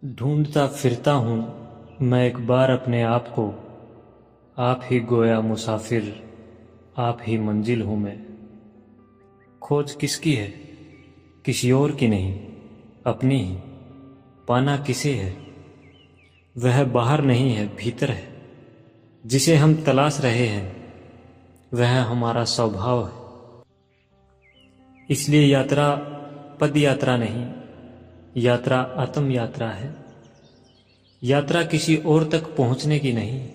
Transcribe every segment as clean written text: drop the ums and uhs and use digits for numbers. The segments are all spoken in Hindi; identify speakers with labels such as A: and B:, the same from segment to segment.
A: ढूंढता फिरता हूँ मैं एक बार अपने आप को, आप ही गोया मुसाफिर, आप ही मंजिल हूँ मैं। खोज किसकी है? किसी और की नहीं, अपनी ही। पाना किसे है? वह बाहर नहीं है, भीतर है। जिसे हम तलाश रहे हैं वह हमारा स्वभाव है। इसलिए यात्रा पद यात्रा नहीं, यात्रा आत्म यात्रा है। यात्रा किसी और तक पहुंचने की नहीं,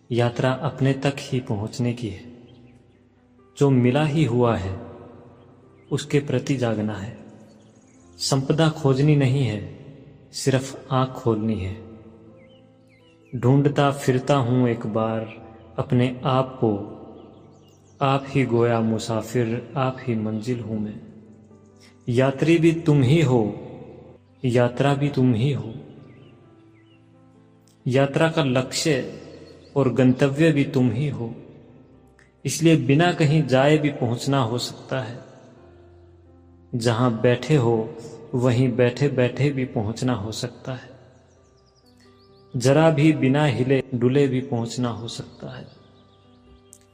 A: यात्रा अपने तक ही पहुंचने की है। जो मिला ही हुआ है उसके प्रति जागना है। संपदा खोजनी नहीं है, सिर्फ आंख खोलनी है। ढूंढता फिरता हूं एक बार अपने आप को, आप ही गोया मुसाफिर, आप ही मंजिल हूं मैं। यात्री भी तुम ही हो, यात्रा भी तुम ही हो। यात्रा का लक्ष्य और गंतव्य भी तुम ही हो। इसलिए बिना कहीं जाए भी पहुंचना हो सकता है। जहां बैठे हो वहीं बैठे बैठे भी पहुंचना हो सकता है। जरा भी बिना हिले डुले भी पहुंचना हो सकता है।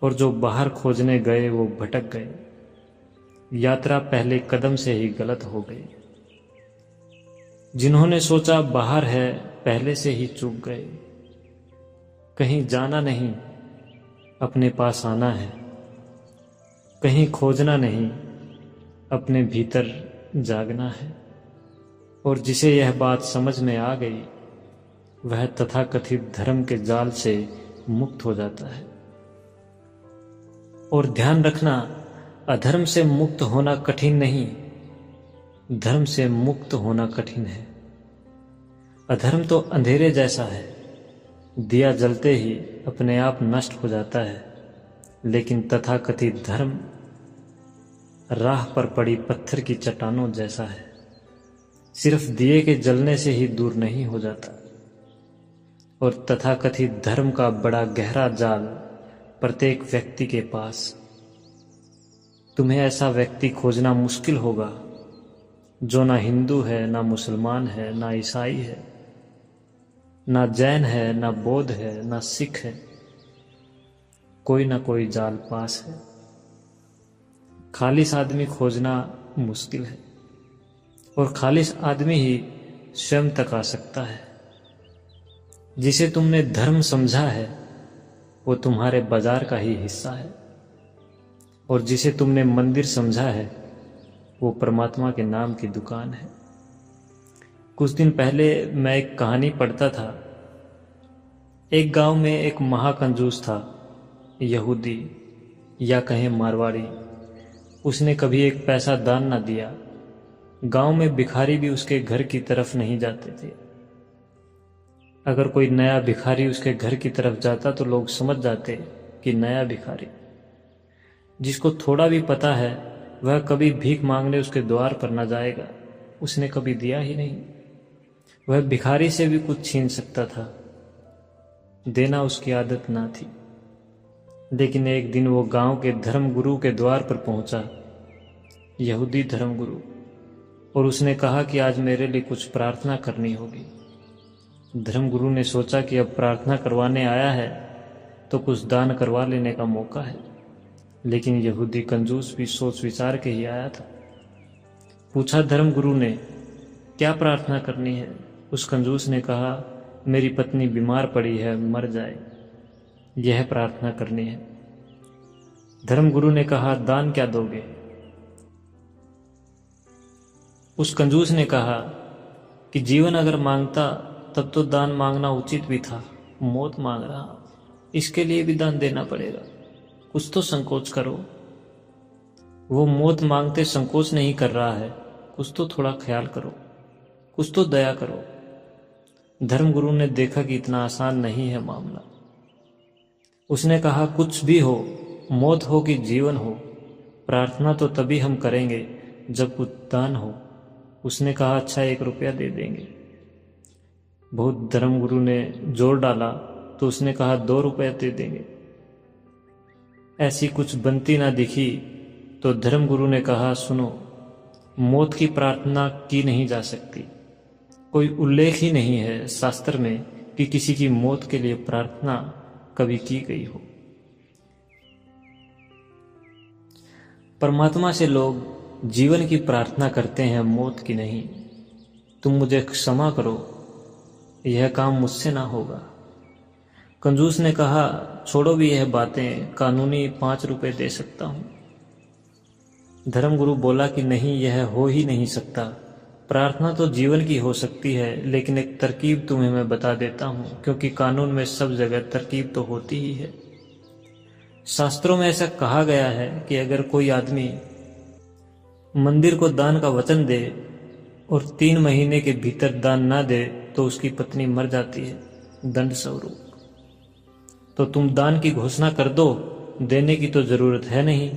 A: और जो बाहर खोजने गए वो भटक गए। यात्रा पहले कदम से ही गलत हो गई। जिन्होंने सोचा बाहर है पहले से ही चूक गए। कहीं जाना नहीं, अपने पास आना है। कहीं खोजना नहीं, अपने भीतर जागना है। और जिसे यह बात समझ में आ गई वह तथाकथित धर्म के जाल से मुक्त हो जाता है। और ध्यान रखना, अधर्म से मुक्त होना कठिन नहीं, धर्म से मुक्त होना कठिन है। अधर्म तो अंधेरे जैसा है, दिया जलते ही अपने आप नष्ट हो जाता है। लेकिन तथाकथित धर्म राह पर पड़ी पत्थर की चट्टानों जैसा है, सिर्फ दिए के जलने से ही दूर नहीं हो जाता। और तथाकथित धर्म का बड़ा गहरा जाल प्रत्येक व्यक्ति के पास। तुम्हें ऐसा व्यक्ति खोजना मुश्किल होगा जो ना हिंदू है, ना मुसलमान है, ना ईसाई है, ना जैन है, ना बौद्ध है, ना सिख है। कोई ना कोई जाल पास है। खालिस आदमी खोजना मुश्किल है और खालिस आदमी ही स्वयं तक आ सकता है। जिसे तुमने धर्म समझा है वो तुम्हारे बाजार का ही हिस्सा है, और जिसे तुमने मंदिर समझा है वो परमात्मा के नाम की दुकान है। कुछ दिन पहले मैं एक कहानी पढ़ता था। एक गांव में एक महाकंजूस था, यहूदी या कहें मारवाड़ी। उसने कभी एक पैसा दान ना दिया। गांव में भिखारी भी उसके घर की तरफ नहीं जाते थे। अगर कोई नया भिखारी उसके घर की तरफ जाता तो लोग समझ जाते कि नया भिखारी। जिसको थोड़ा भी पता है वह कभी भीख मांगने उसके द्वार पर ना जाएगा। उसने कभी दिया ही नहीं। वह भिखारी से भी कुछ छीन सकता था, देना उसकी आदत ना थी। लेकिन एक दिन वो गांव के धर्मगुरु के द्वार पर पहुंचा, यहूदी धर्मगुरु, और उसने कहा कि आज मेरे लिए कुछ प्रार्थना करनी होगी। धर्मगुरु ने सोचा कि अब प्रार्थना करवाने आया है तो कुछ दान करवा लेने का मौका है। लेकिन यहूदी कंजूस भी सोच विचार के ही आया था। पूछा धर्मगुरु ने, क्या प्रार्थना करनी है? उस कंजूस ने कहा, मेरी पत्नी बीमार पड़ी है, मर जाए, यह प्रार्थना करनी है। धर्मगुरु ने कहा, दान क्या दोगे? उस कंजूस ने कहा कि जीवन अगर मांगता तब तो दान मांगना उचित भी था। मौत मांग रहा, इसके लिए भी दान देना पड़ेगा। कुछ तो संकोच करो। वो मौत मांगते संकोच नहीं कर रहा है, कुछ तो थोड़ा ख्याल करो, कुछ तो दया करो। धर्मगुरु ने देखा कि इतना आसान नहीं है मामला। उसने कहा, कुछ भी हो, मौत हो कि जीवन हो, प्रार्थना तो तभी हम करेंगे जब कुछ दान हो। उसने कहा, अच्छा 1 रुपया दे देंगे। बहुत धर्मगुरु ने जोर डाला तो उसने कहा, 2 रुपये दे देंगे। ऐसी कुछ बनती ना दिखी तो धर्मगुरु ने कहा, सुनो, मौत की प्रार्थना की नहीं जा सकती, कोई उल्लेख ही नहीं है शास्त्र में कि किसी की मौत के लिए प्रार्थना कभी की गई हो। परमात्मा से लोग जीवन की प्रार्थना करते हैं, मौत की नहीं। तुम मुझे क्षमा करो, यह काम मुझसे ना होगा। कंजूस ने कहा, छोड़ो भी यह बातें, कानूनी 5 रुपए दे सकता हूं। धर्मगुरु बोला कि नहीं, यह हो ही नहीं सकता। प्रार्थना तो जीवन की हो सकती है, लेकिन एक तरकीब तुम्हें मैं बता देता हूं, क्योंकि कानून में सब जगह तरकीब तो होती ही है। शास्त्रों में ऐसा कहा गया है कि अगर कोई आदमी मंदिर को दान का वचन दे और 3 महीने के भीतर दान ना दे तो उसकी पत्नी मर जाती है, दंड स्वरूप। तो तुम दान की घोषणा कर दो, देने की तो जरूरत है नहीं,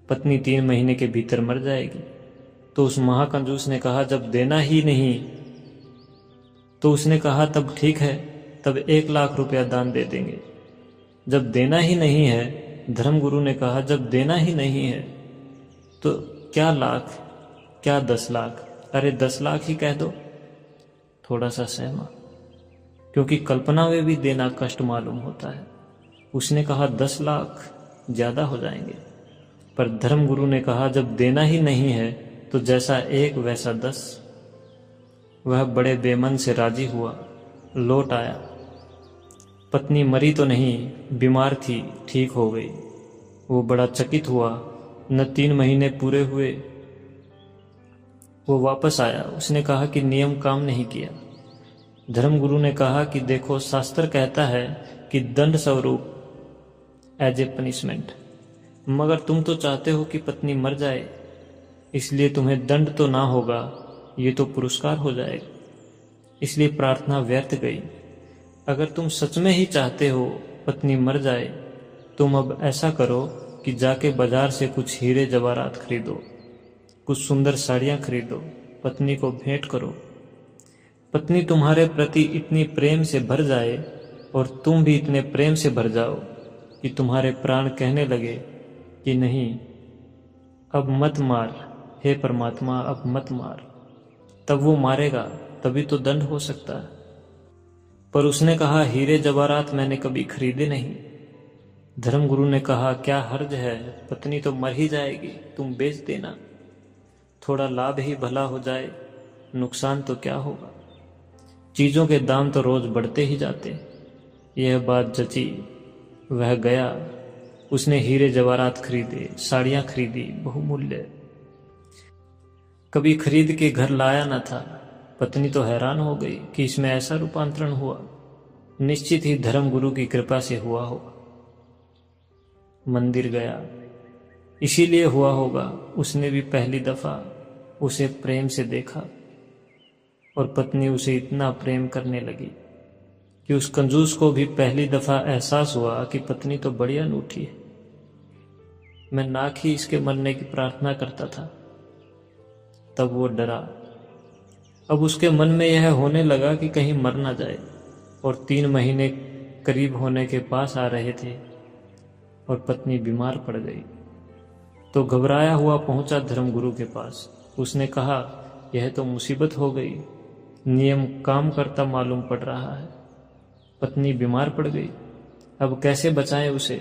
A: पत्नी 3 महीने के भीतर मर जाएगी। तो उस महाकंजूस ने कहा, जब देना ही नहीं, तो उसने कहा तब ठीक है, तब 1 लाख रुपया दान दे देंगे। जब देना ही नहीं है, धर्मगुरु ने कहा, जब देना ही नहीं है तो क्या लाख, क्या 10 लाख, अरे 10 लाख ही कह दो। थोड़ा सा सहमा, क्योंकि कल्पना में भी देना कष्ट मालूम होता है। उसने कहा 10 लाख ज्यादा हो जाएंगे, पर धर्मगुरु ने कहा जब देना ही नहीं है तो जैसा 1 वैसा 10। वह बड़े बेमन से राजी हुआ, लौट आया। पत्नी मरी तो नहीं, बीमार थी, ठीक हो गई। वो बड़ा चकित हुआ, न 3 महीने पूरे हुए वो वापस आया। उसने कहा कि नियम काम नहीं किया। धर्मगुरु ने कहा कि देखो, शास्त्र कहता है कि दंड स्वरूप एज ए पनिशमेंट, मगर तुम तो चाहते हो कि पत्नी मर जाए, इसलिए तुम्हें दंड तो ना होगा, ये तो पुरस्कार हो जाएगा, इसलिए प्रार्थना व्यर्थ गई। अगर तुम सच में ही चाहते हो पत्नी मर जाए, तुम अब ऐसा करो कि जाके बाजार से कुछ हीरे जवाहरात खरीदो, कुछ सुंदर साड़ियां खरीदो, पत्नी को भेंट करो। पत्नी तुम्हारे प्रति इतनी प्रेम से भर जाए और तुम भी इतने प्रेम से भर जाओ कि तुम्हारे प्राण कहने लगे कि नहीं, अब मत मार, हे परमात्मा, अब मत मार। तब वो मारेगा, तभी तो दंड हो सकता है। पर उसने कहा, हीरे जवाहरात मैंने कभी खरीदे नहीं। धर्मगुरु ने कहा, क्या हर्ज है, पत्नी तो मर ही जाएगी, तुम बेच देना, थोड़ा लाभ ही भला हो जाए, नुकसान तो क्या होगा, चीजों के दाम तो रोज बढ़ते ही जाते। यह बात जची, वह गया, उसने हीरे जवाहरात खरीदे, साड़ियां खरीदी बहुमूल्य, कभी खरीद के घर लाया न था। पत्नी तो हैरान हो गई कि इसमें ऐसा रूपांतरण हुआ। निश्चित ही धर्मगुरु की कृपा से हुआ होगा। मंदिर गया, इसीलिए हुआ होगा, उसने भी पहली दफा उसे प्रेम से देखा और पत्नी उसे इतना प्रेम करने लगी कि उस कंजूस को भी पहली दफा एहसास हुआ कि पत्नी तो बड़ी अनूठी है। मैं नाक ही इसके मरने की प्रार्थना करता था। तब वो डरा। अब उसके मन में यह होने लगा कि कहीं मर ना जाए, और 3 महीने करीब होने के पास आ रहे थे और पत्नी बीमार पड़ गई। तो घबराया हुआ पहुंचा धर्मगुरु के पास। उसने कहा, यह तो मुसीबत हो गई, नियम काम करता मालूम पड़ रहा है, पत्नी बीमार पड़ गई, अब कैसे बचाएं उसे।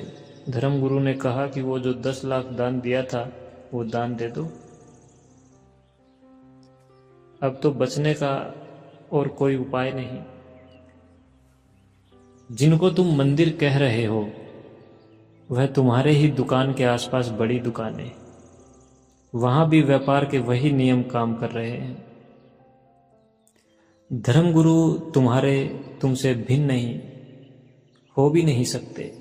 A: धर्मगुरु ने कहा कि वो जो 10 लाख दान दिया था वो दान दे दो, अब तो बचने का और कोई उपाय नहीं। जिनको तुम मंदिर कह रहे हो वह तुम्हारे ही दुकान के आसपास बड़ी दुकानें, वहां भी व्यापार के वही नियम काम कर रहे हैं। धर्मगुरु तुमसे भिन्न नहीं हो भी नहीं सकते,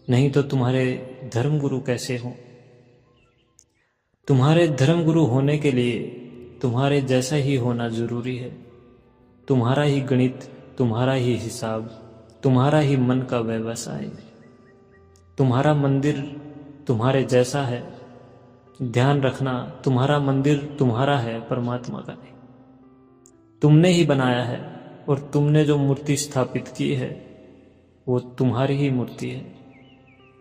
A: नहीं तो तुम्हारे धर्मगुरु कैसे हो। तुम्हारे धर्मगुरु होने के लिए तुम्हारे जैसा ही होना जरूरी है। तुम्हारा ही गणित, तुम्हारा ही हिसाब, तुम्हारा ही मन का व्यवसाय। तुम्हारा मंदिर तुम्हारे जैसा है। ध्यान रखना, तुम्हारा मंदिर तुम्हारा है, परमात्मा का नहीं। तुमने ही बनाया है और तुमने जो मूर्ति स्थापित की है वो तुम्हारी ही मूर्ति है।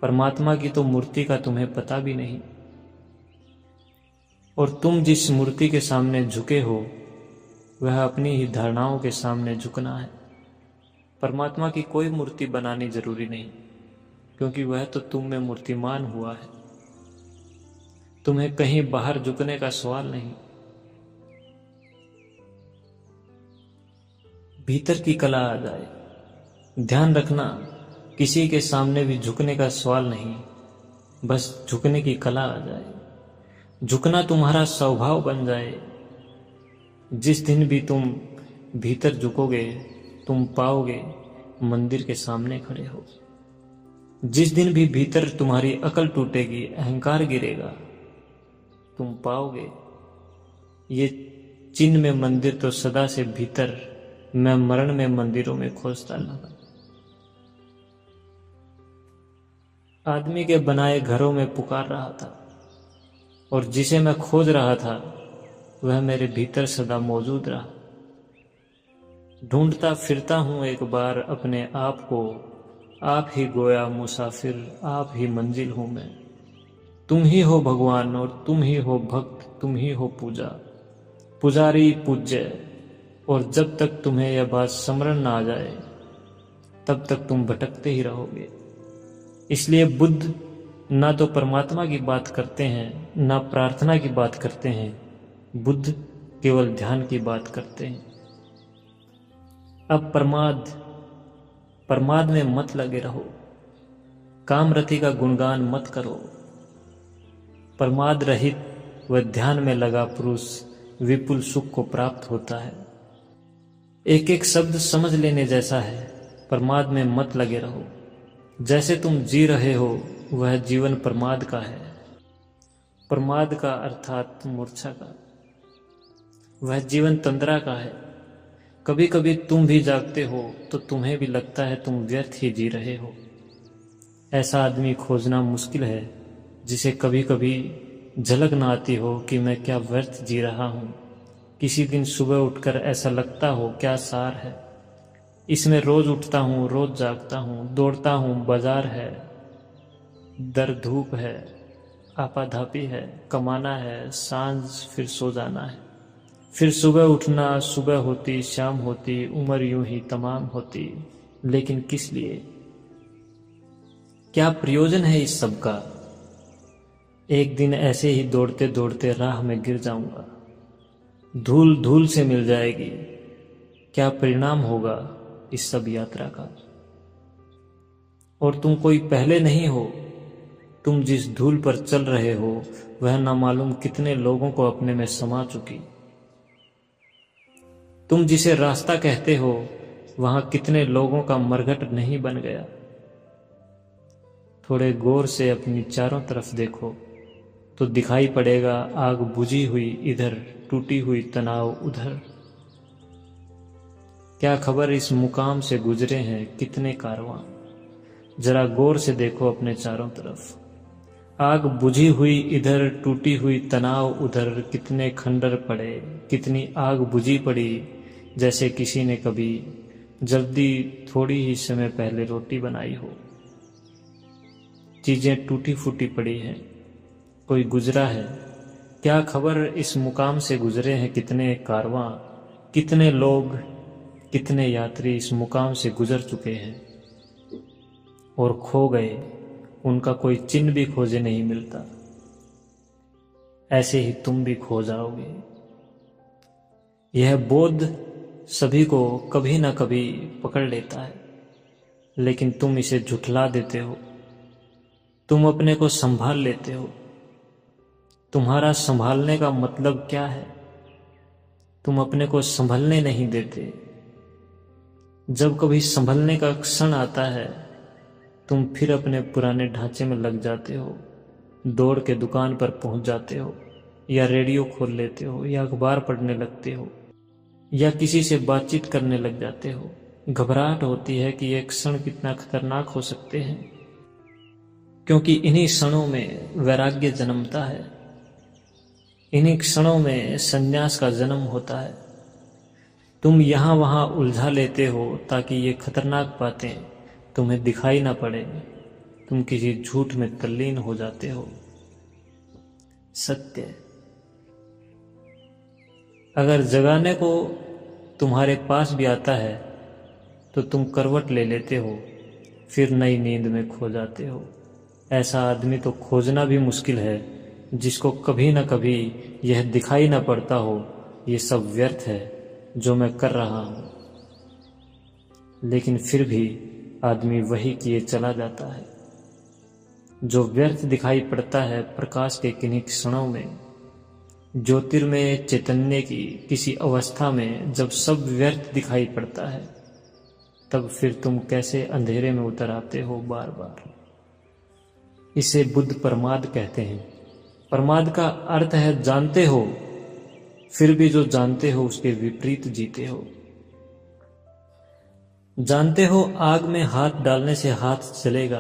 A: परमात्मा की तो मूर्ति का तुम्हें पता भी नहीं। और तुम जिस मूर्ति के सामने झुके हो वह अपनी ही धारणाओं के सामने झुकना है। परमात्मा की कोई मूर्ति बनानी जरूरी नहीं, क्योंकि वह तो तुम में मूर्तिमान हुआ है। तुम्हें कहीं बाहर झुकने का सवाल नहीं। भीतर की कला आ जाए। ध्यान रखना, किसी के सामने भी झुकने का सवाल नहीं, बस झुकने की कला आ जाए। झुकना तुम्हारा स्वभाव बन जाए। जिस दिन भी तुम भीतर झुकोगे, तुम पाओगे मंदिर के सामने खड़े हो। जिस दिन भी भीतर तुम्हारी अकल टूटेगी, अहंकार गिरेगा, तुम पाओगे ये चिन्ह में मंदिर तो सदा से भीतर, मैं मरण में मंदिरों में खोजता लगा। आदमी के बनाए घरों में पुकार रहा था, और जिसे मैं खोज रहा था वह मेरे भीतर सदा मौजूद रहा। ढूंढता फिरता हूं एक बार अपने आप को, आप ही गोया मुसाफिर, आप ही मंजिल हूं मैं। तुम ही हो भगवान और तुम ही हो भक्त, तुम ही हो पूजा, पुजारी पूज्य। और जब तक तुम्हें यह बात स्मरण ना आ जाए, तब तक तुम भटकते ही रहोगे। इसलिए बुद्ध ना तो परमात्मा की बात करते हैं, ना प्रार्थना की बात करते हैं। बुद्ध केवल ध्यान की बात करते हैं। अब प्रमाद में मत लगे रहो। कामरति का गुणगान मत करो। प्रमाद रहित व ध्यान में लगा पुरुष विपुल सुख को प्राप्त होता है। एक एक शब्द समझ लेने जैसा है। प्रमाद में मत लगे रहो। जैसे तुम जी रहे हो वह जीवन प्रमाद का है। प्रमाद का अर्थात मूर्छा का। वह जीवन तंद्रा का है। कभी कभी तुम भी जागते हो तो तुम्हें भी लगता है तुम व्यर्थ ही जी रहे हो। ऐसा आदमी खोजना मुश्किल है जिसे कभी कभी झलक ना आती हो कि मैं क्या व्यर्थ जी रहा हूँ। किसी दिन सुबह उठकर ऐसा लगता हो क्या सार है। इसमें रोज उठता हूँ, रोज जागता हूँ, दौड़ता हूँ, बाजार है, दर धूप है, आपाधापी है, कमाना है, सांझ फिर सो जाना है, फिर सुबह उठना, सुबह होती, शाम होती, उम्र यूं ही तमाम होती। लेकिन किस लिए? क्या प्रयोजन है इस सब का? एक दिन ऐसे ही दौड़ते दौड़ते राह में गिर जाऊंगा, धूल धूल से मिल जाएगी। क्या परिणाम होगा इस सब यात्रा का? और तुम कोई पहले नहीं हो। तुम जिस धूल पर चल रहे हो वह ना मालूम कितने लोगों को अपने में समा चुकी। तुम जिसे रास्ता कहते हो वहां कितने लोगों का मरघट नहीं बन गया। थोड़े गौर से अपनी चारों तरफ देखो तो दिखाई पड़ेगा आग बुझी हुई इधर, टूटी हुई तनाव उधर। क्या खबर इस मुकाम से गुजरे हैं कितने कारवां। जरा गौर से देखो अपने चारों तरफ। आग बुझी हुई इधर, टूटी हुई तनाव उधर। कितने खंडर पड़े, कितनी आग बुझी पड़ी, जैसे किसी ने कभी जल्दी थोड़ी ही समय पहले रोटी बनाई हो। चीजें टूटी फूटी पड़ी हैं, कोई गुजरा है। क्या खबर इस मुकाम से गुजरे हैं कितने कारवां। कितने लोग, कितने यात्री इस मुकाम से गुजर चुके हैं और खो गए। उनका कोई चिन्ह भी खोजे नहीं मिलता। ऐसे ही तुम भी खो जाओगे। यह बोध सभी को कभी ना कभी पकड़ लेता है, लेकिन तुम इसे झुठला देते हो। तुम अपने को संभाल लेते हो। तुम्हारा संभालने का मतलब क्या है? तुम अपने को संभलने नहीं देते। जब कभी संभलने का क्षण आता है, तुम फिर अपने पुराने ढांचे में लग जाते हो। दौड़ के दुकान पर पहुंच जाते हो, या रेडियो खोल लेते हो, या अखबार पढ़ने लगते हो, या किसी से बातचीत करने लग जाते हो। घबराहट होती है कि ये क्षण कितना खतरनाक हो सकते हैं, क्योंकि इन्हीं क्षणों में वैराग्य जन्मता है। इन्हीं क्षणों में संन्यास का जन्म होता है। तुम यहाँ वहाँ उलझा लेते हो ताकि ये खतरनाक बातें तुम्हें दिखाई ना पड़े। तुम किसी झूठ में तल्लीन हो जाते हो। सत्य अगर जगाने को तुम्हारे पास भी आता है तो तुम करवट ले लेते हो, फिर नई नींद में खो जाते हो। ऐसा आदमी तो खोजना भी मुश्किल है जिसको कभी न कभी यह दिखाई न पड़ता हो ये सब व्यर्थ है जो मैं कर रहा हूँ, लेकिन फिर भी आदमी वही किए चला जाता है। जो व्यर्थ दिखाई पड़ता है प्रकाश के किन्हीं क्षणों में, ज्योतिर्मय चैतन्य की किसी अवस्था में जब सब व्यर्थ दिखाई पड़ता है, तब फिर तुम कैसे अंधेरे में उतर आते हो बार बार। इसे बुद्ध प्रमाद कहते हैं। प्रमाद का अर्थ है जानते हो, फिर भी जो जानते हो उसके विपरीत जीते हो। जानते हो आग में हाथ डालने से हाथ जलेगा,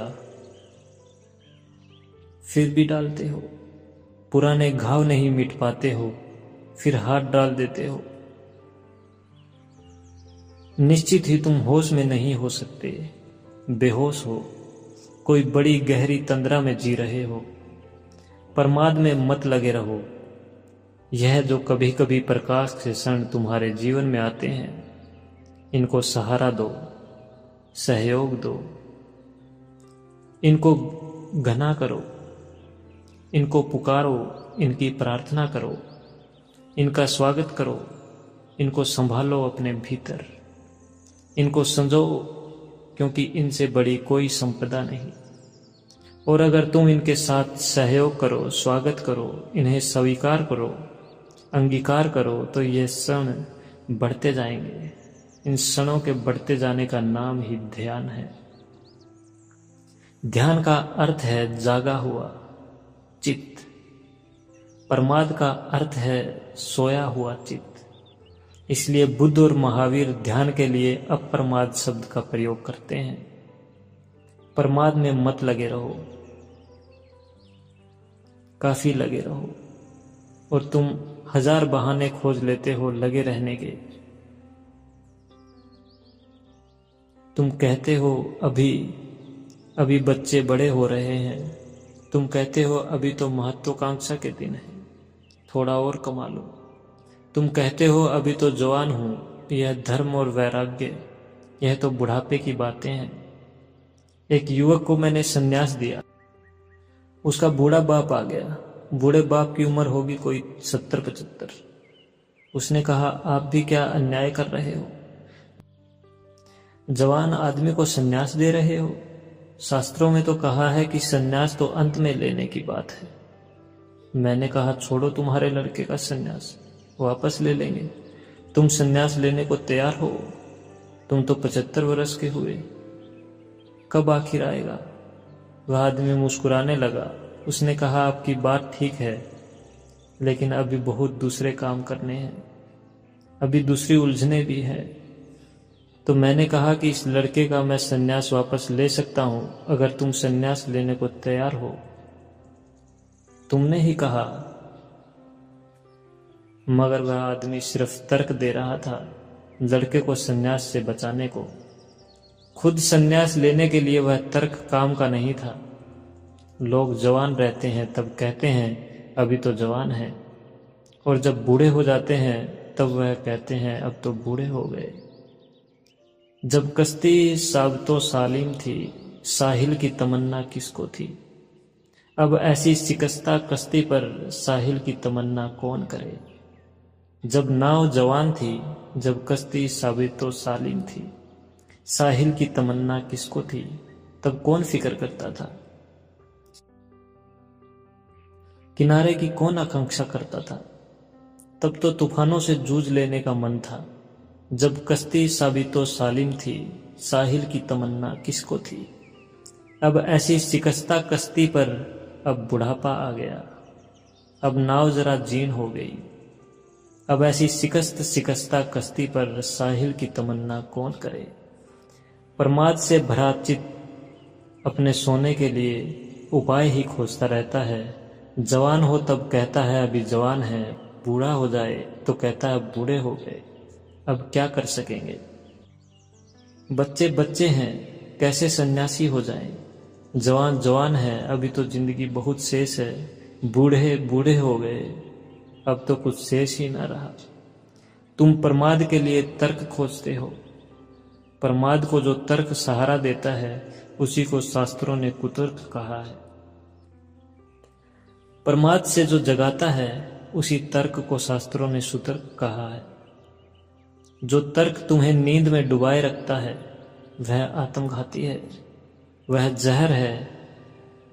A: फिर भी डालते हो। पुराने घाव नहीं मिट पाते हो, फिर हाथ डाल देते हो। निश्चित ही तुम होश में नहीं हो सकते, बेहोश हो, कोई बड़ी गहरी तंद्रा में जी रहे हो। प्रमाद में मत लगे रहो। यह जो कभी कभी प्रकाश के क्षण तुम्हारे जीवन में आते हैं, इनको सहारा दो, सहयोग दो, इनको घना करो, इनको पुकारो, इनकी प्रार्थना करो, इनका स्वागत करो, इनको संभालो अपने भीतर, इनको संजो, क्योंकि इनसे बड़ी कोई संपदा नहीं। और अगर तुम इनके साथ सहयोग करो, स्वागत करो, इन्हें स्वीकार करो, अंगीकार करो, तो ये क्षण बढ़ते जाएंगे। इन क्षणों के बढ़ते जाने का नाम ही ध्यान है। ध्यान का अर्थ है जागा हुआ चित्त। प्रमाद का अर्थ है सोया हुआ चित्त। इसलिए बुद्ध और महावीर ध्यान के लिए अप्रमाद शब्द का प्रयोग करते हैं। प्रमाद में मत लगे रहो, काफी लगे रहो, और तुम हजार बहाने खोज लेते हो लगे रहने के। तुम कहते हो अभी बच्चे बड़े हो रहे हैं, तुम कहते हो अभी तो महत्वाकांक्षा के दिन है, थोड़ा और कमा लो। तुम कहते हो अभी तो जवान हूं, यह धर्म और वैराग्य, यह तो बुढ़ापे की बातें हैं। एक युवक को मैंने संन्यास दिया, उसका बूढ़ा बाप आ गया। बूढ़े बाप की उम्र होगी कोई 70-75। उसने कहा आप भी क्या अन्याय कर रहे हो, जवान आदमी को संन्यास दे रहे हो। शास्त्रों में तो कहा है कि संन्यास तो अंत में लेने की बात है। मैंने कहा छोड़ो तुम्हारे लड़के का संन्यास, वापस ले लेंगे। तुम संन्यास लेने को तैयार हो? तुम तो 75 वर्ष के हुए, कब आखिर आएगा? वह आदमी मुस्कुराने लगा। उसने कहा आपकी बात ठीक है, लेकिन अभी बहुत दूसरे काम करने हैं, अभी दूसरी उलझने भी हैं। तो मैंने कहा कि इस लड़के का मैं संन्यास वापस ले सकता हूं अगर तुम संन्यास लेने को तैयार हो। तुमने ही कहा। मगर वह आदमी सिर्फ तर्क दे रहा था लड़के को संन्यास से बचाने को। खुद संन्यास लेने के लिए वह तर्क काम का नहीं था। लोग जवान रहते हैं तब कहते हैं अभी तो जवान है, और जब बूढ़े हो जाते हैं तब वह कहते हैं अब तो बूढ़े हो गए। जब कश्ती साबतो सालिम थी, साहिल की तमन्ना किसको थी? अब ऐसी शिकस्ता कश्ती पर साहिल की तमन्ना कौन करे? जब नाव जवान थी, जब कश्ती साबितो सालिम थी, साहिल की तमन्ना किसको थी? तब कौन फिक्र करता था? किनारे की कौन आकांक्षा करता था? तब तो तूफानों से जूझ लेने का मन था। जब कश्ती साबितो सालिम थी, साहिल की तमन्ना किसको थी? अब ऐसी शिकस्ता कश्ती पर अब बुढ़ापा आ गया, अब नाव जरा जीर्ण हो गई। अब ऐसी शिकस्ता कश्ती पर साहिल की तमन्ना कौन करे? प्रमाद से भरा चित्त अपने सोने के लिए उपाय ही खोजता रहता है। जवान हो तब कहता है अभी जवान है, बूढ़ा हो जाए तो कहता है बूढ़े हो गए, अब क्या कर सकेंगे? बच्चे बच्चे हैं, कैसे सन्यासी हो जाएं? जवान जवान है, अभी तो जिंदगी बहुत शेष है, बूढ़े बूढ़े हो गए, अब तो कुछ शेष ही ना रहा। तुम प्रमाद के लिए तर्क खोजते हो। प्रमाद को जो तर्क सहारा देता है उसी को शास्त्रों ने कुतर्क कहा है। प्रमाद से जो जगाता है उसी तर्क को शास्त्रों ने सुतर्क कहा है। जो तर्क तुम्हें नींद में डुबाए रखता है वह आत्मघाती है, वह जहर है,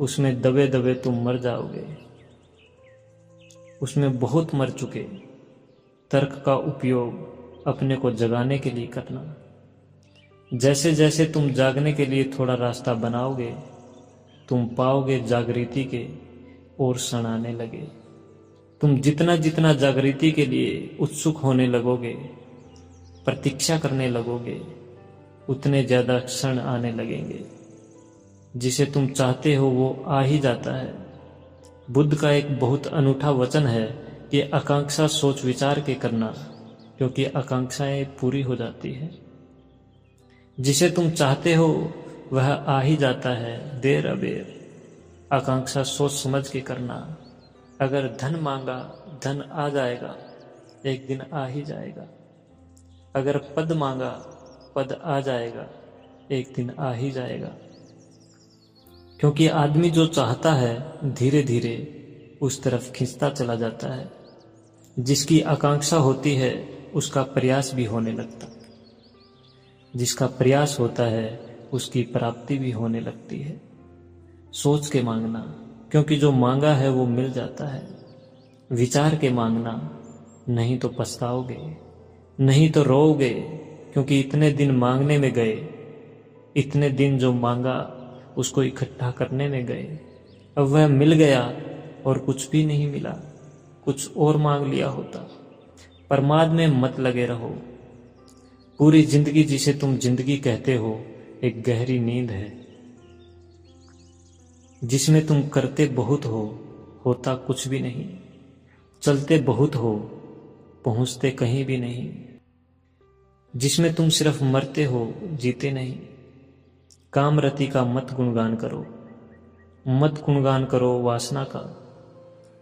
A: उसमें दबे दबे तुम मर जाओगे। उसमें बहुत मर चुके। तर्क का उपयोग अपने को जगाने के लिए करना। जैसे जैसे तुम जागने के लिए थोड़ा रास्ता बनाओगे तुम पाओगे जागृति के और क्षण आने लगे। तुम जितना जितना जागृति के लिए उत्सुक होने लगोगे, प्रतीक्षा करने लगोगे, उतने ज्यादा क्षण आने लगेंगे। जिसे तुम चाहते हो वो आ ही जाता है। बुद्ध का एक बहुत अनूठा वचन है कि आकांक्षा सोच विचार के करना, क्योंकि आकांक्षाएं पूरी हो जाती है। जिसे तुम चाहते हो वह आ ही जाता है, देर अबेर। आकांक्षा सोच समझ के करना। अगर धन मांगा धन आ जाएगा, एक दिन आ ही जाएगा। अगर पद मांगा पद आ जाएगा, एक दिन आ ही जाएगा। क्योंकि आदमी जो चाहता है धीरे धीरे उस तरफ खींचता चला जाता है। जिसकी आकांक्षा होती है उसका प्रयास भी होने लगता। जिसका प्रयास होता है उसकी प्राप्ति भी होने लगती है। सोच के मांगना, क्योंकि जो मांगा है वो मिल जाता है। विचार के मांगना, नहीं तो पछताओगे, नहीं तो रोओगे, क्योंकि इतने दिन मांगने में गए, इतने दिन जो मांगा उसको इकट्ठा करने में गए। अब वह मिल गया और कुछ भी नहीं मिला, कुछ और मांग लिया होता। प्रमाद में मत लगे रहो। पूरी जिंदगी जिसे तुम जिंदगी कहते हो एक गहरी नींद है, जिसमें तुम करते बहुत हो, होता कुछ भी नहीं। चलते बहुत हो, पहुंचते कहीं भी नहीं। जिसमें तुम सिर्फ मरते हो, जीते नहीं। कामरति का मत गुणगान करो, मत गुणगान करो वासना का,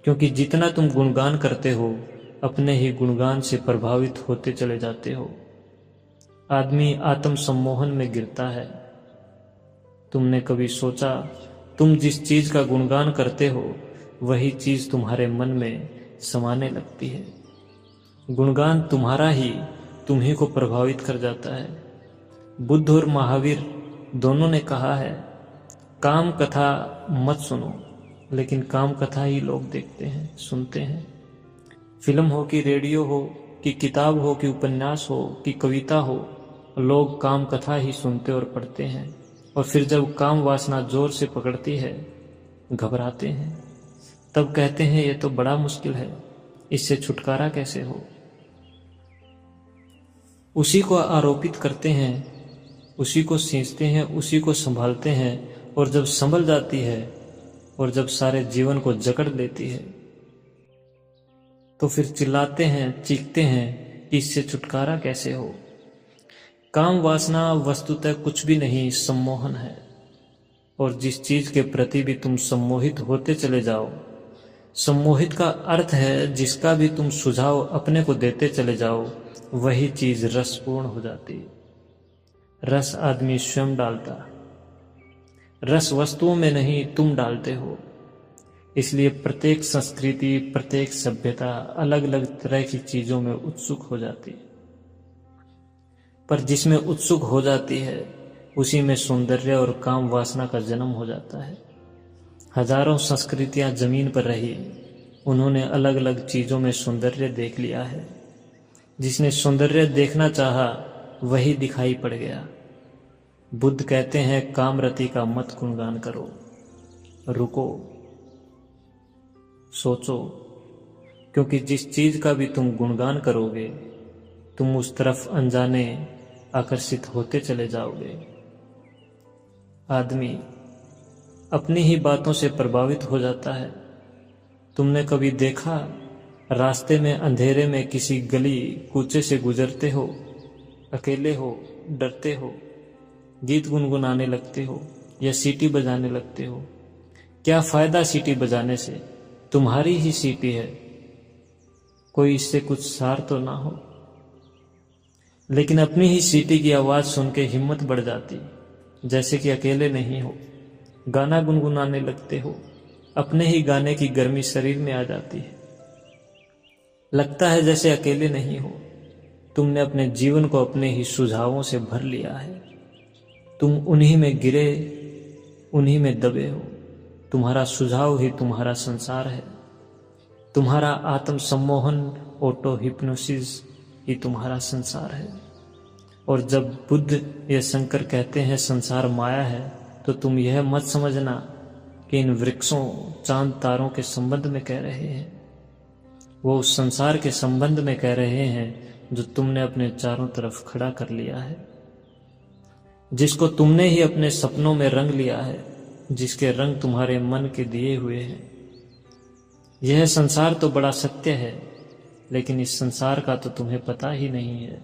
A: क्योंकि जितना तुम गुणगान करते हो अपने ही गुणगान से प्रभावित होते चले जाते हो। आदमी आत्म सम्मोहन में गिरता है। तुमने कभी सोचा तुम जिस चीज का गुणगान करते हो वही चीज तुम्हारे मन में समाने लगती है। गुणगान तुम्हारा ही तुम्ही को प्रभावित कर जाता है। बुद्ध और महावीर दोनों ने कहा है, काम कथा मत सुनो, लेकिन काम कथा ही लोग देखते हैं, सुनते हैं। फिल्म हो कि रेडियो हो कि किताब हो कि उपन्यास हो कि कविता हो, लोग काम कथा ही सुनते और पढ़ते हैं। और फिर जब काम वासना जोर से पकड़ती है घबराते हैं। तब कहते हैं ये तो बड़ा मुश्किल है, इससे छुटकारा कैसे हो। उसी को आरोपित करते हैं, उसी को सींचते हैं, उसी को संभालते हैं। और जब संभल जाती है और जब सारे जीवन को जकड़ लेती है तो फिर चिल्लाते हैं, चीखते हैं कि इससे छुटकारा कैसे हो। काम वासना वस्तुतः कुछ भी नहीं, सम्मोहन है। और जिस चीज के प्रति भी तुम सम्मोहित होते चले जाओ, सम्मोहित का अर्थ है जिसका भी तुम सुझाव अपने को देते चले जाओ, वही चीज रसपूर्ण हो जाती है। रस आदमी स्वयं डालता, रस वस्तुओं में नहीं तुम डालते हो। इसलिए प्रत्येक संस्कृति, प्रत्येक सभ्यता अलग अलग तरह की चीजों में उत्सुक हो जाती है। पर जिसमें उत्सुक हो जाती है उसी में सौंदर्य और काम वासना का जन्म हो जाता है। हजारों संस्कृतियां जमीन पर रही, उन्होंने अलग अलग चीजों में सौंदर्य देख लिया है। जिसने सौंदर्य देखना चाहा वही दिखाई पड़ गया। बुद्ध कहते हैं कामरति का मत गुणगान करो, रुको, सोचो, क्योंकि जिस चीज का भी तुम गुणगान करोगे तुम उस तरफ अनजाने आकर्षित होते चले जाओगे। आदमी अपनी ही बातों से प्रभावित हो जाता है। तुमने कभी देखा रास्ते में अंधेरे में किसी गली कूचे से गुजरते हो, अकेले हो, डरते हो, गीत गुनगुनाने लगते हो या सीटी बजाने लगते हो। क्या फायदा सीटी बजाने से, तुम्हारी ही सीटी है, कोई इससे कुछ सार तो ना हो। लेकिन अपनी ही सीटी की आवाज सुन के हिम्मत बढ़ जाती, जैसे कि अकेले नहीं हो। गाना गुनगुनाने लगते हो, अपने ही गाने की गर्मी शरीर में आ जाती है। लगता है जैसे अकेले नहीं हो, तुमने अपने जीवन को अपने ही सुझावों से भर लिया है। तुम उन्हीं में गिरे, उन्हीं में दबे हो। तुम्हारा सुझाव ही तुम्हारा संसार है। तुम्हारा आत्म सम्मोहन, ऑटो हिप्नोसिस ही तुम्हारा संसार है। और जब बुद्ध या शंकर कहते हैं संसार माया है, तो तुम यह मत समझना कि इन वृक्षों, चांद, तारों के संबंध में कह रहे हैं। वो उस संसार के संबंध में कह रहे हैं जो तुमने अपने चारों तरफ खड़ा कर लिया है, जिसको तुमने ही अपने सपनों में रंग लिया है, जिसके रंग तुम्हारे मन के दिए हुए हैं। यह संसार तो बड़ा सत्य है, लेकिन इस संसार का तो तुम्हें पता ही नहीं है।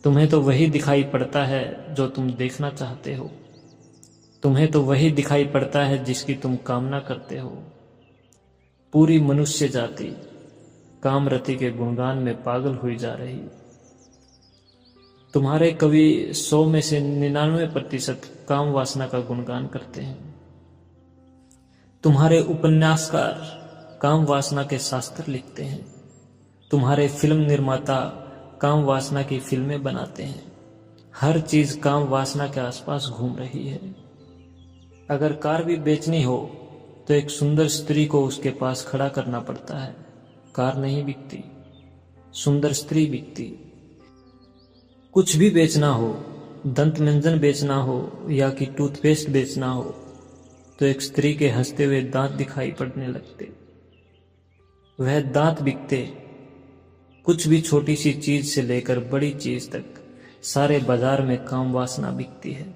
A: तुम्हें तो वही दिखाई पड़ता है जो तुम देखना चाहते हो। तुम्हें तो वही दिखाई पड़ता है जिसकी तुम कामना करते हो। पूरी मनुष्य जाति कामरति के गुणगान में पागल हुई जा रही। तुम्हारे कवि 100 में से 99% काम वासना का गुणगान करते हैं। तुम्हारे उपन्यासकार काम वासना के शास्त्र लिखते हैं। तुम्हारे फिल्म निर्माता काम वासना की फिल्में बनाते हैं। हर चीज काम वासना के आसपास घूम रही है। अगर कार भी बेचनी हो तो एक सुंदर स्त्री को उसके पास खड़ा करना पड़ता है। कार नहीं बिकती, सुंदर स्त्री बिकती। कुछ भी बेचना हो, दंत मंजन बेचना हो या कि टूथपेस्ट बेचना हो, तो एक स्त्री के हंसते हुए दांत दिखाई पड़ने लगते। वह दांत बिकते। कुछ भी छोटी सी चीज से लेकर बड़ी चीज तक सारे बाजार में काम वासना बिकती है।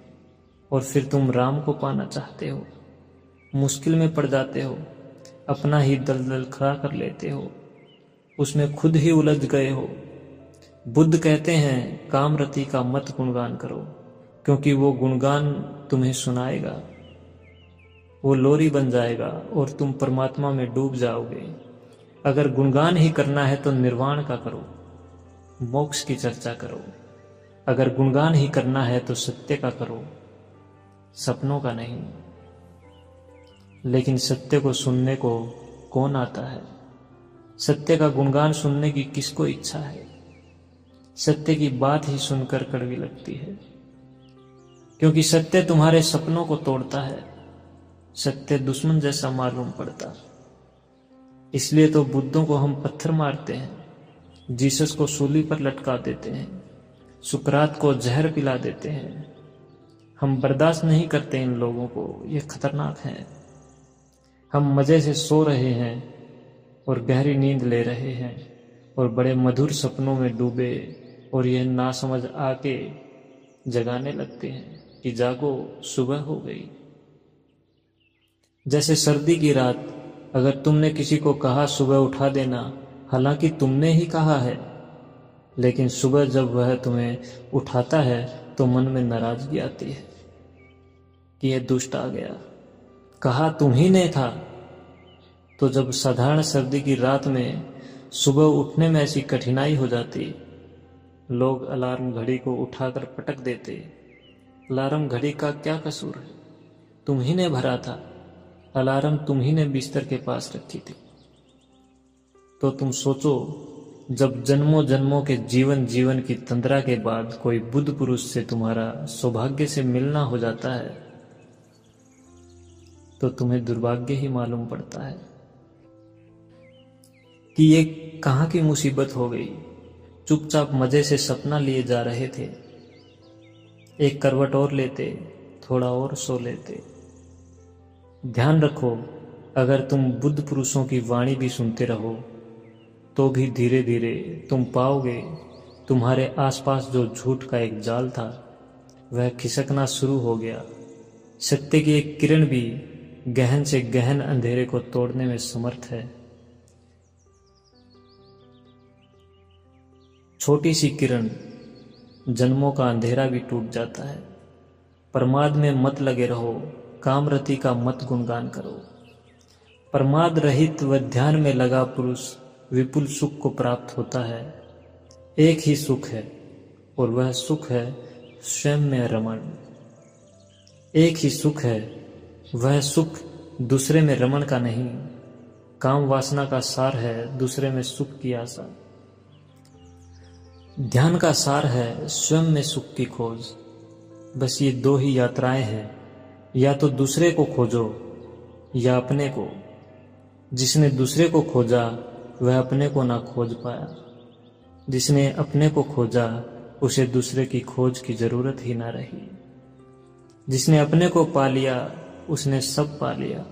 A: और फिर तुम राम को पाना चाहते हो, मुश्किल में पड़ जाते हो, अपना ही दलदल खड़ा कर लेते हो, उसमें खुद ही उलझ गए हो। बुद्ध कहते हैं कामरति का मत गुणगान करो, क्योंकि वो गुणगान तुम्हें सुनाएगा। वो लोरी बन जाएगा और तुम परमात्मा में डूब जाओगे। अगर गुणगान ही करना है तो निर्वाण का करो, मोक्ष की चर्चा करो। अगर गुणगान ही करना है तो सत्य का करो, सपनों का नहीं। लेकिन सत्य को सुनने को कौन आता है? सत्य का गुणगान सुनने की किसको इच्छा है? सत्य की बात ही सुनकर कड़वी लगती है, क्योंकि सत्य तुम्हारे सपनों को तोड़ता है। सत्य दुश्मन जैसा मालूम पड़ता। इसलिए तो बुद्धों को हम पत्थर मारते हैं, जीसस को सूली पर लटका देते हैं, सुकरात को जहर पिला देते हैं। हम बर्दाश्त नहीं करते इन लोगों को, ये खतरनाक हैं। हम मजे से सो रहे हैं और गहरी नींद ले रहे हैं और बड़े मधुर सपनों में डूबे, और यह नासमझ आके जगाने लगते हैं कि जागो, सुबह हो गई। जैसे सर्दी की रात, अगर तुमने किसी को कहा सुबह उठा देना, हालांकि तुमने ही कहा है, लेकिन सुबह जब वह तुम्हें उठाता है तो मन में नाराजगी आती है कि यह दुष्ट आ गया, कहा तुम ही ने था। तो जब साधारण सर्दी की रात में सुबह उठने में ऐसी कठिनाई हो जाती, लोग अलार्म घड़ी को उठाकर पटक देते। अलार्म घड़ी का क्या कसूर है? तुम ही ने भरा था, अलार्म तुम ही ने बिस्तर के पास रखी थी। तो तुम सोचो, जब जन्मों जन्मों के जीवन की तंद्रा के बाद कोई बुद्ध पुरुष से तुम्हारा सौभाग्य से मिलना हो जाता है, तो तुम्हें दुर्भाग्य ही मालूम पड़ता है कि ये कहाँ की मुसीबत हो गई। चुपचाप मजे से सपना लिए जा रहे थे, एक करवट और लेते, थोड़ा और सो लेते। ध्यान रखो, अगर तुम बुद्ध पुरुषों की वाणी भी सुनते रहो तो भी धीरे धीरे तुम पाओगे तुम्हारे आसपास जो झूठ का एक जाल था वह खिसकना शुरू हो गया। सत्य की एक किरण भी गहन से गहन अंधेरे को तोड़ने में समर्थ है। छोटी सी किरण जन्मों का अंधेरा भी टूट जाता है। प्रमाद में मत लगे रहो, कामरति का मत गुणगान करो। प्रमाद रहित व ध्यान में लगा पुरुष विपुल सुख को प्राप्त होता है। एक ही सुख है और वह सुख है स्वयं में रमण। एक ही सुख है, वह सुख दूसरे में रमण का नहीं। काम वासना का सार है दूसरे में सुख की आशा। ध्यान का सार है स्वयं में सुख की खोज। बस ये दो ही यात्राएं हैं, या तो दूसरे को खोजो या अपने को। जिसने दूसरे को खोजा वह अपने को ना खोज पाया। जिसने अपने को खोजा उसे दूसरे की खोज की जरूरत ही ना रही। जिसने अपने को पा लिया उसने सब पा लिया।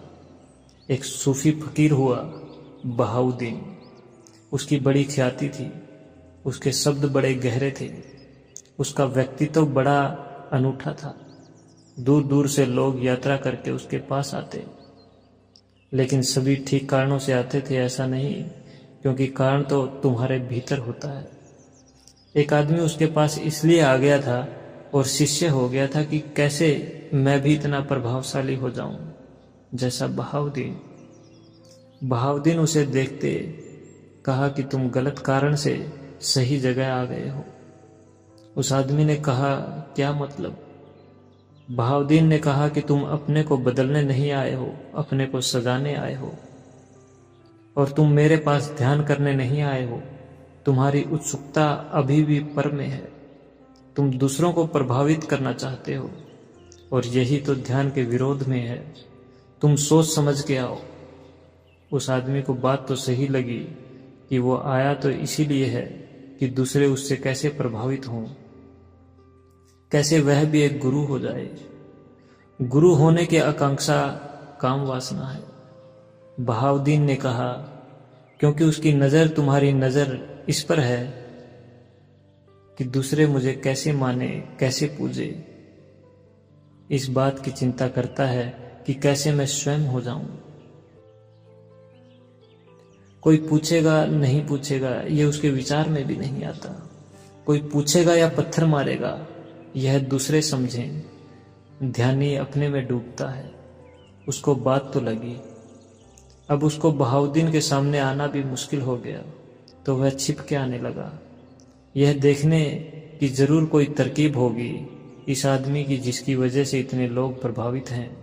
A: एक सूफी फकीर हुआ बहाउद्दीन। उसकी बड़ी ख्याति थी, उसके शब्द बड़े गहरे थे, उसका व्यक्तित्व बड़ा अनूठा था। दूर दूर से लोग यात्रा करके उसके पास आते, लेकिन सभी ठीक कारणों से आते थे ऐसा नहीं, क्योंकि कारण तो तुम्हारे भीतर होता है। एक आदमी उसके पास इसलिए आ गया था और शिष्य हो गया था कि कैसे मैं भी इतना प्रभावशाली हो जाऊं जैसा बहाउद्दीन। बहाउद्दीन उसे देखते कहा कि तुम गलत कारण से सही जगह आ गए हो। उस आदमी ने कहा क्या मतलब? बहाउद्दीन ने कहा कि तुम अपने को बदलने नहीं आए हो, अपने को सजाने आए हो। और तुम मेरे पास ध्यान करने नहीं आए हो। तुम्हारी उत्सुकता अभी भी पर में है। तुम दूसरों को प्रभावित करना चाहते हो, और यही तो ध्यान के विरोध में है। तुम सोच समझ के आओ। उस आदमी को बात तो सही लगी कि वो आया तो इसीलिए है कि दूसरे उससे कैसे प्रभावित हों, कैसे वह भी एक गुरु हो जाए। गुरु होने की आकांक्षा काम वासना है। बहाउद्दीन ने कहा क्योंकि उसकी नजर तुम्हारी नजर इस पर है कि दूसरे मुझे कैसे माने, कैसे पूजे। इस बात की चिंता करता है कि कैसे मैं स्वयं हो जाऊं। कोई पूछेगा नहीं पूछेगा ये उसके विचार में भी नहीं आता। कोई पूछेगा या पत्थर मारेगा यह दूसरे समझें। ध्यानी अपने में डूबता है। उसको बात तो लगी। अब उसको बहाउद्दीन के सामने आना भी मुश्किल हो गया, तो वह छिप के आने लगा, यह देखने कि जरूर कोई तरकीब होगी इस आदमी की जिसकी वजह से इतने लोग प्रभावित हैं।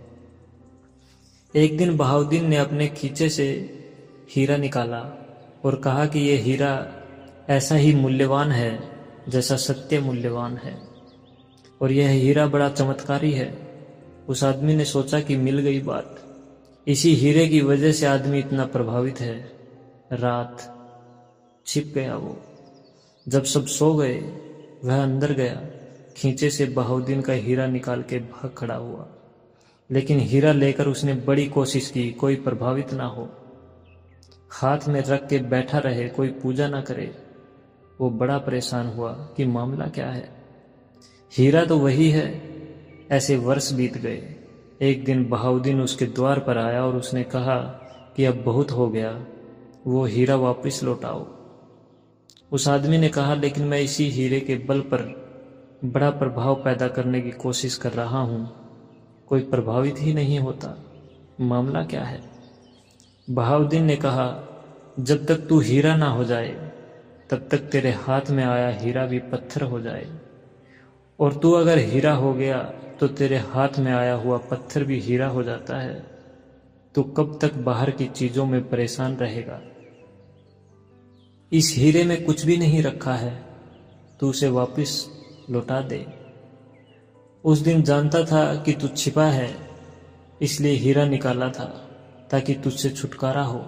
A: एक दिन बहाउद्दीन ने अपने खींचे से हीरा निकाला और कहा कि यह हीरा ऐसा ही मूल्यवान है जैसा सत्य मूल्यवान है, और यह हीरा बड़ा चमत्कारी है। उस आदमी ने सोचा कि मिल गई बात। इसी हीरे की वजह से आदमी इतना प्रभावित है। रात छिप गया वो। जब सब सो गए वह अंदर गया, खींचे से बहाउद्दीन का हीरा निकाल के भाग खड़ा हुआ। लेकिन हीरा लेकर उसने बड़ी कोशिश की, कोई प्रभावित ना हो। हाथ में रख के बैठा रहे, कोई पूजा ना करे। वो बड़ा परेशान हुआ कि मामला क्या है। हीरा तो वही है। ऐसे वर्ष बीत गए। एक दिन बहाउद्दीन उसके द्वार पर आया और उसने कहा कि अब बहुत हो गया, वो हीरा वापस लौटाओ। उस आदमी ने कहा लेकिन मैं इसी हीरे के बल पर बड़ा प्रभाव पैदा करने की कोशिश कर रहा हूं, कोई प्रभावित ही नहीं होता, मामला क्या है? बहाउद्दीन ने कहा जब तक तू हीरा ना हो जाए तब तक तेरे हाथ में आया हीरा भी पत्थर हो जाए, और तू अगर हीरा हो गया तो तेरे हाथ में आया हुआ पत्थर भी हीरा हो जाता है। तू कब तक बाहर की चीजों में परेशान रहेगा? इस हीरे में कुछ भी नहीं रखा है, तू उसे वापस लौटा दे। उस दिन जानता था कि तू छिपा है, इसलिए हीरा निकाला था ताकि तुझसे छुटकारा हो।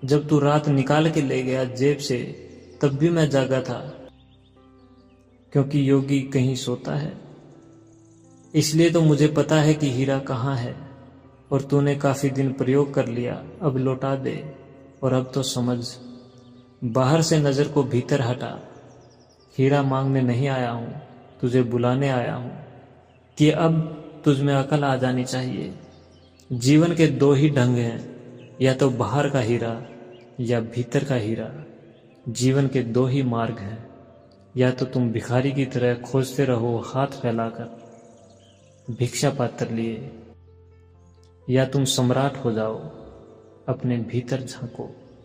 A: जब तू रात निकाल के ले गया जेब से तब भी मैं जागा था, क्योंकि योगी कहीं सोता है। इसलिए तो मुझे पता है कि हीरा कहाँ है, और तूने काफी दिन प्रयोग कर लिया, अब लौटा दे। और अब तो समझ, बाहर से नजर को भीतर हटा। हीरा मांगने नहीं आया हूं, तुझे बुलाने आया हूं कि अब तुझ में अकल आ जानी चाहिए। जीवन के दो ही ढंग हैं, या तो बाहर का हीरा या भीतर का हीरा। जीवन के दो ही मार्ग हैं, या तो तुम भिखारी की तरह खोजते रहो हाथ फैलाकर भिक्षा पात्र लिए, या तुम सम्राट हो जाओ, अपने भीतर झांको।